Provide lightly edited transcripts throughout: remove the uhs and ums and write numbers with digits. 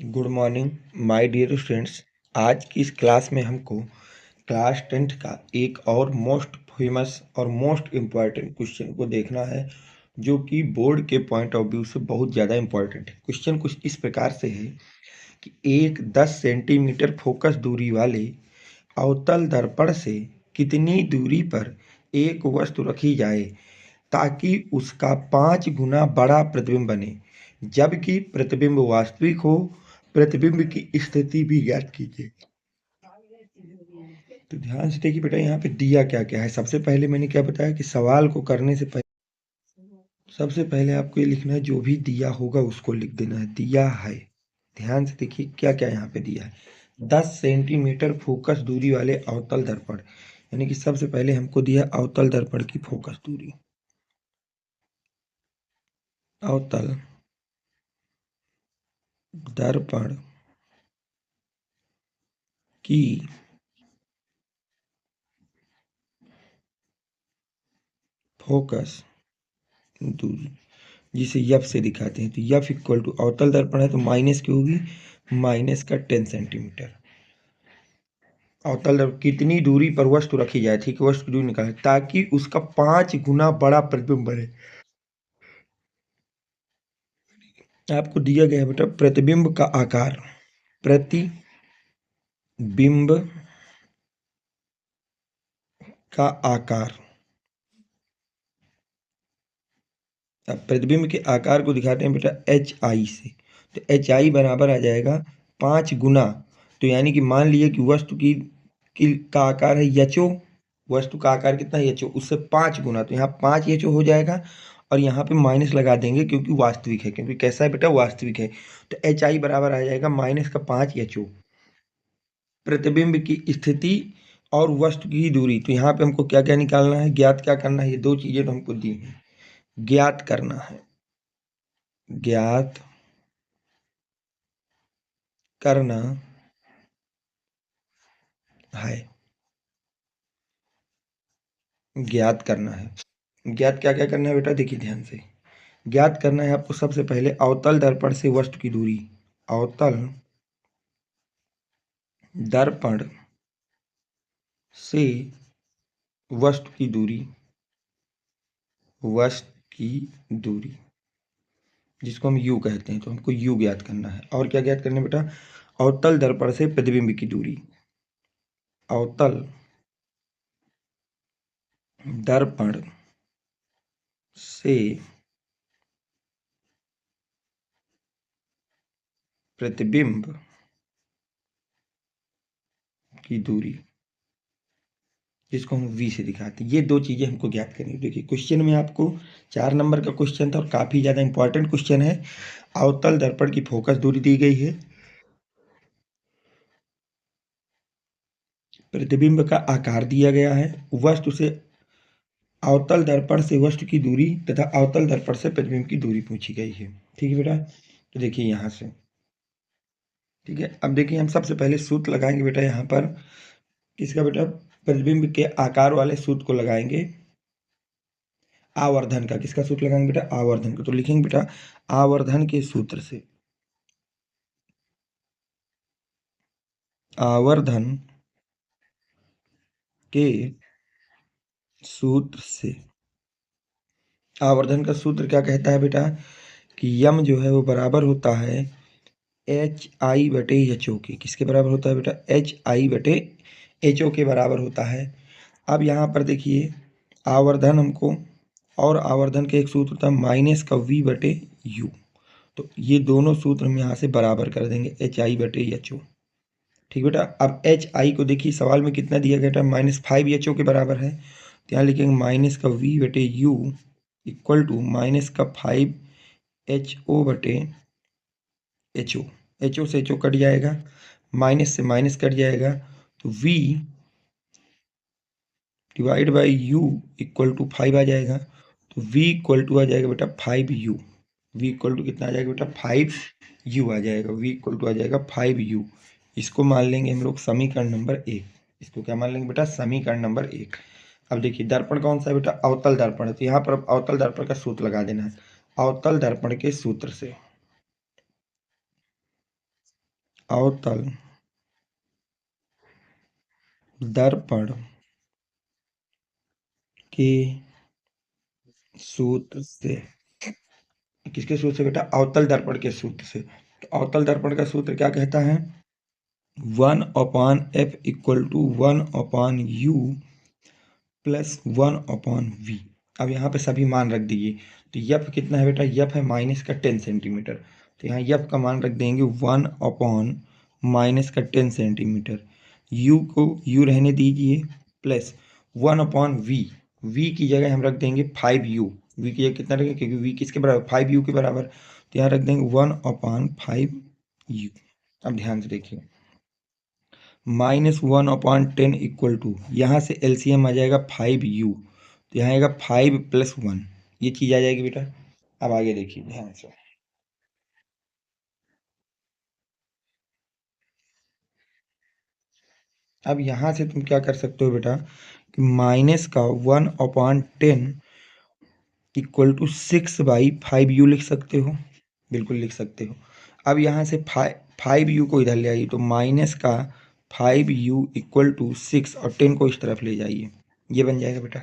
Good morning my dear students. आज की इस क्लास में हमको क्लास 10th का एक और मोस्ट फेमस और मोस्ट इम्पॉर्टेंट क्वेश्चन को देखना है, जो कि बोर्ड के पॉइंट ऑफ व्यू से बहुत ज़्यादा इम्पॉर्टेंट है। क्वेश्चन कुछ इस प्रकार से है कि एक 10 सेंटीमीटर फोकस दूरी वाले अवतल दर्पण से कितनी दूरी पर एक वस्तु रखी जाए ताकि उसका 5 गुना बड़ा प्रतिबिंब बने, जबकि प्रतिबिंब वास्तविक हो। प्रतिबिंब की स्थिति भी ज्ञात कीजिए। तो ध्यान से देखिए बेटा, यहाँ पे दिया क्या क्या है। सबसे पहले मैंने क्या बताया कि सवाल को करने से पहले सबसे पहले आपको ये लिखना है, जो भी दिया होगा उसको लिख देना है। दिया है, ध्यान से देखिए क्या क्या यहाँ पे दिया है। 10 सेंटीमीटर फोकस दूरी वाले अवतल दर्पण, यानी कि सबसे पहले हमको दिया अवतल दर्पण की फोकस दूरी। अवतल दर्पण की फोकस दूरी, जिसे यफ से दिखाते हैं। तो यफ इक्वल टू अवतल दर्पण है तो माइनस की होगी, माइनस का 10 सेंटीमीटर। अवतल दर्पण कितनी दूरी पर वस्तु रखी जाए, ठीक है, वस्तु की दूरी निकालें ताकि उसका 5 गुना बड़ा प्रतिबिंब बने। आपको दिया गया है बेटा प्रतिबिंब का आकार, प्रतिबिंब का आकार। अब प्रतिबिंब के आकार को दिखाते हैं बेटा एच आई से। तो एच आई बराबर आ जाएगा 5 गुना। तो यानी कि मान लीजिए कि वस्तु का आकार है यचो, वस्तु का आकार कितना है यचो, उससे 5 गुना। तो यहाँ 5 यचो हो जाएगा और यहाँ पे माइनस लगा देंगे क्योंकि वास्तविक है, क्योंकि कैसा है बेटा, वास्तविक है। तो एच आई बराबर आ जाएगा माइनस का 5 यचो। प्रतिबिंब की स्थिति और वस्तु की दूरी, तो यहाँ पे हमको क्या क्या निकालना है, ज्ञात क्या करना है, ये दो चीजें तो हमको दी हैं, ज्ञात करना है। ज्ञात करना है, ज्ञात करना है। ज्ञात क्या क्या करना है बेटा, देखिए ध्यान से। ज्ञात करना है आपको सबसे पहले अवतल दर्पण से वस्तु की दूरी। अवतल दर्पण से वस्तु की दूरी, वस्तु की दूरी जिसको हम यू कहते हैं, तो हमको यू ज्ञात करना है। और क्या ज्ञात करना है बेटा, अवतल दर्पण से प्रतिबिंब की दूरी। अवतल दर्पण से प्रतिबिंब की दूरी, जिसको हम वी से दिखाते हैं। ये दो चीजें हमको ज्ञात करनी है। देखिए क्वेश्चन में आपको 4 नंबर का क्वेश्चन था और काफी ज्यादा इंपॉर्टेंट क्वेश्चन है। अवतल दर्पण की फोकस दूरी दी गई है, प्रतिबिंब का आकार दिया गया है, वस्तु से अवतल दर्पण से वस्तु की दूरी तथा अवतल दर्पण से प्रतिबिंब की दूरी पूछी गई है। ठीक है बेटा, तो देखिए यहाँ से, ठीक है। अब देखिए हम सबसे पहले सूत्र लगाएंगे बेटा, यहाँ पर किसका बेटा, प्रतिबिंब के आकार वाले सूत्र को लगाएंगे, आवर्धन का। किसका सूत्र लगाएंगे बेटा, आवर्धन का। तो लिखेंगे बेटा आवर्धन के सूत्र से, आवर्धन के सूत्र से। आवर्धन का सूत्र क्या कहता है बेटा कि यम जो है वो बराबर होता है एच आई बटे एच ओ के। किसके बराबर होता है बेटा, एच आई बटे एच ओ के बराबर होता है। अब यहाँ पर देखिए आवर्धन हमको, और आवर्धन के एक सूत्र होता है माइनस का वी बटे यू। तो ये दोनों सूत्र हम यहाँ से बराबर कर देंगे, एच आई बटे एच ओ। ठीक बेटा, अब एच आई को देखिए सवाल में कितना दिया गया था, -5 एच ओ के बराबर है। तो यहाँ लिखेंगे माइनस का वी बटे यू इक्वल टू माइनस का 5 एच ओ बटे एच ओ। एच ओ से एच ओ कट जाएगा, माइनस से माइनस कट जाएगा, तो v divide by U equal to 5 आ जाएगा। तो v इक्वल टू आ जाएगा बेटा 5u। v इक्वल टू कितना आ जाएगा बेटा, 5u आ जाएगा। v इक्वल टू आ जाएगा 5u। इसको मान लेंगे हम लोग समीकरण नंबर 1। इसको क्या मान लेंगे बेटा, समीकरण नंबर 1। अब देखिए दर्पण कौन सा है बेटा, अवतल दर्पण है। तो यहाँ पर अवतल दर्पण का सूत्र लगा देना है। अवतल दर्पण के सूत्र से, अवतल दर्पण के सूत्र से, किसके सूत्र से बेटा? अवतल दर्पण के सूत्र से। तो अवतल दर्पण का सूत्र क्या कहता है? 1/f equal to 1/u plus 1/v। अब यहाँ पे सभी मान रख दीजिए। तो यफ कितना है बेटा? यफ है माइनस का 10 सेंटीमीटर। तो यहाँ यफ का मान रख देंगे 1/-10 सेंटीमीटर। यू को यू रहने दीजिए, प्लस 1/v। वी की जगह हम रख देंगे 5u। वी की जगह कितना रखेंगे? क्योंकि वी किसके बराबर? 5u के बराबर। तो यहाँ रख देंगे 1/5u। अब ध्यान से देखिए, -1/10 इक्वल टू, यहाँ से एलसीएम आ जाएगा 5u। तो यहाँ आएगा 5 + 1, ये चीज़ आ जाएगी बेटा। अब आगे देखिए ध्यान से। अब यहाँ से तुम क्या कर सकते हो बेटा कि माइनस का 1/10 इक्वल टू 6/5u लिख सकते हो। बिल्कुल लिख सकते हो। अब यहाँ से 5u को इधर ले आइए, तो माइनस का 5u इक्वल टू 6 और 10 को इस तरफ ले जाइए, ये बन जाएगा बेटा।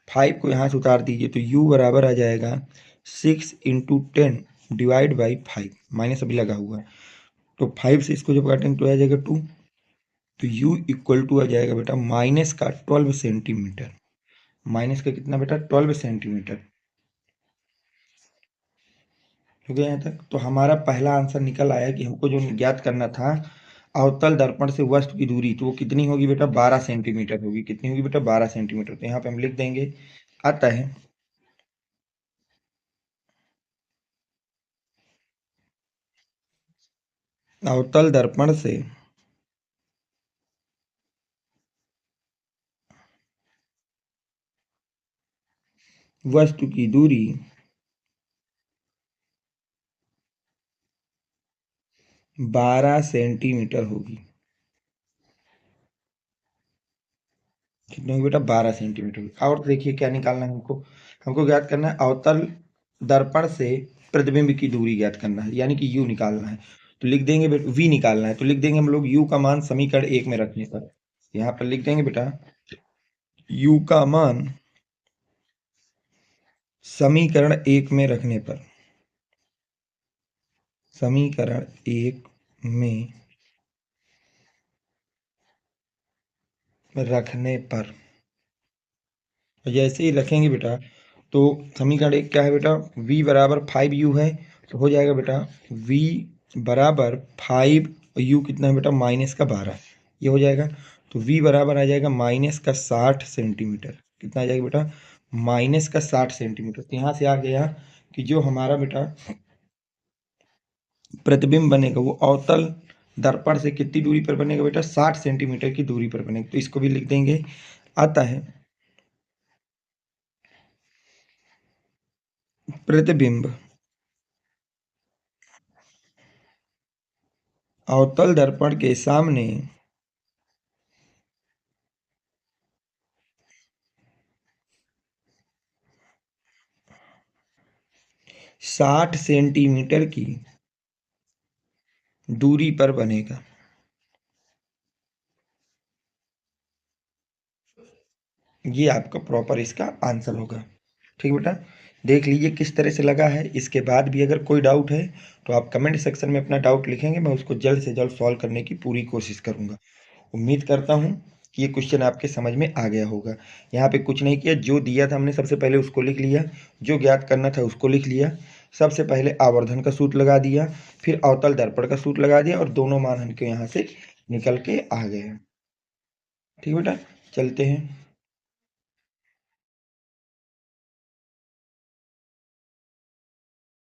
5 को यहाँ से उतार दीजिए, तो u बराबर आ जाएगा 6 × 10 डिवाइड बाई 5। माइनस अभी लगा हुआ है, तो 5 से इसको जब काटेंगे तो आ जाएगा 2। तो u इक्वल टू आ जाएगा बेटा माइनस का 12 सेंटीमीटर। माइनस का कितना बेटा? 12 सेंटीमीटर। हो गया यहाँ तक? तो हमारा पहला आंसर निकल आया कि हमको जो ज्ञात करना था अवतल दर्पण से वस्तु की दूरी, तो वो कितनी होगी बेटा? 12 सेंटीमीटर होगी। कितनी होगी बेटा? 12 सेंटीमीटर। तो यहाँ पे हम लिख देंगे, आता है अवतल दर्पण से वस्तु की दूरी 12 सेंटीमीटर होगी। कितनी होगी बेटा? 12 सेंटीमीटर। और देखिए क्या निकालना है हमको? हमको ज्ञात करना है अवतल दर्पण से प्रतिबिंब की दूरी ज्ञात करना है, यानी कि u निकालना है। तो लिख देंगे बेटा, v निकालना है, तो लिख देंगे हम लोग u का मान समीकरण 1 में रखने पर। यहाँ पर लिख देंगे बेटा u का मान समीकरण 1 में रखने पर, समीकरण 1 में रखने पर जैसे ही रखेंगे बेटा, तो समीकरण 1 क्या है बेटा? v बराबर 5u है। तो हो जाएगा बेटा v बराबर 5, और u कितना है बेटा? माइनस का 12, ये हो जाएगा। तो v बराबर आ जाएगा माइनस का 60 सेंटीमीटर। कितना आ जाएगा बेटा? माइनस का 60 सेंटीमीटर। तो यहाँ से आ गया कि जो हमारा बेटा प्रतिबिंब बनेगा वो अवतल दर्पण से कितनी दूरी पर बनेगा बेटा? 60 सेंटीमीटर की दूरी पर बनेगा। तो इसको भी लिख देंगे, आता है प्रतिबिंब अवतल दर्पण के सामने 60 सेंटीमीटर की दूरी पर बनेगा। ये आपका प्रॉपर इसका आंसर होगा। ठीक बेटा, देख लीजिए किस तरह से लगा है। इसके बाद भी अगर कोई डाउट है तो आप कमेंट सेक्शन में अपना डाउट लिखेंगे, मैं उसको जल्द से जल्द सॉल्व करने की पूरी कोशिश करूँगा। उम्मीद करता हूँ कि ये क्वेश्चन आपके समझ में आ गया होगा। यहाँ पे कुछ नहीं किया, जो दिया था हमने सबसे पहले उसको लिख लिया, जो ज्ञात करना था उसको लिख लिया। सबसे पहले आवर्धन का सूत्र लगा दिया, फिर अवतल दर्पण का सूत्र लगा दिया, और दोनों मान हमके यहाँ से निकल के आ गए। ठीक बेटा, चलते हैं।